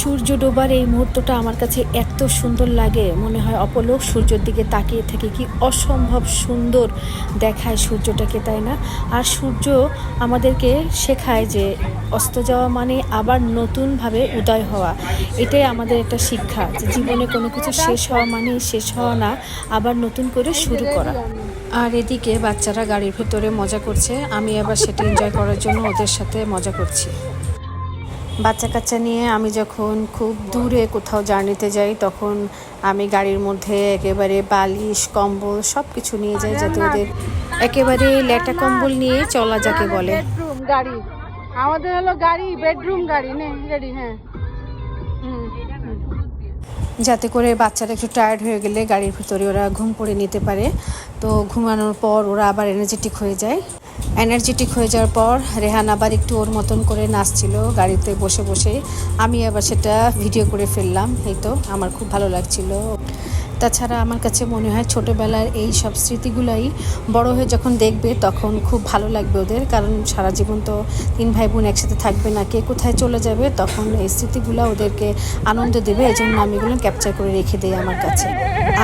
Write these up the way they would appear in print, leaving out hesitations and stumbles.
সূর্য ডোবার এই মুহূর্তটা আমার কাছে এত সুন্দর লাগে, মনে হয় অপলক সূর্যের দিকে তাকিয়ে থেকে কি অসম্ভব সুন্দর দেখায় সূর্যটাকে, তাই না? আর সূর্য আমাদেরকে শেখায় যে অস্ত যাওয়া মানে আবার নতুনভাবে উদয় হওয়া। এটাই আমাদের একটা শিক্ষা যে জীবনে কোনো কিছু শেষ হওয়া মানে শেষ হওয়া না, আবার নতুন করে শুরু করা। আর এদিকে বাচ্চারা গাড়ির ভেতরে মজা করছে, আমি আবার সেটা এনজয় করার জন্য ওদের সাথে মজা করছি। বাচ্চা কাচ্চা নিয়ে আমি যখন খুব দূরে কোথাও জার্নিতে যাই তখন আমি গাড়ির মধ্যে একেবারে বালিশ কম্বল সব কিছু নিয়ে যাই, যাতে ওদের একেবারে লেটা কম্বল নিয়ে চলা যাকে বলে। বেডরুম গাড়ি আমাদের হলো গাড়ি, বেডরুম গাড়ি নেই রেডি। হ্যাঁ, যাতে করে বাচ্চারা একটু টায়ার্ড হয়ে গেলে গাড়ির ভিতরে ওরা ঘুম পড়ে নিতে পারে। তো ঘুমানোর পর ওরা আবার এনার্জেটিক হয়ে যায়। এনার্জেটিক হয়ে যাওয়ার পর রেহান আবার একটু ওর মতন করে নাচছিল গাড়িতে বসে বসে। আমি আবার সেটা ভিডিও করে ফেললাম। এই তো আমার খুব ভালো লাগছিল। তাছাড়া আমার কাছে মনে হয় ছোটোবেলার এই সব স্মৃতিগুলাই বড় হয়ে যখন দেখবে তখন খুব ভালো লাগবে ওদের, কারণ সারা জীবন তো 3 ভাই বোন একসাথে থাকবে না, কে কোথায় চলে যাবে, তখন এই স্মৃতিগুলো ওদেরকে আনন্দ দেবে। এই জন্য আমি এগুলো ক্যাপচার করে রেখে দিই আমার কাছে।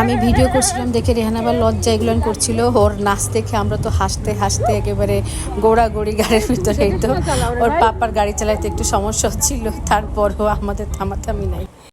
আমি ভিডিও করছিলাম দেখে রেহান আবার লজ্জা এগুলো করছিল। ওর নাচ দেখে আমরা তো হাসতে হাসতে একেবারে গোড়াগড়ি গাড়ির ভিতরে। তো ওর পাপার গাড়ি চালাইতে একটু সমস্যা হচ্ছিল, তারপরও আমাদের থামাথামি নাই।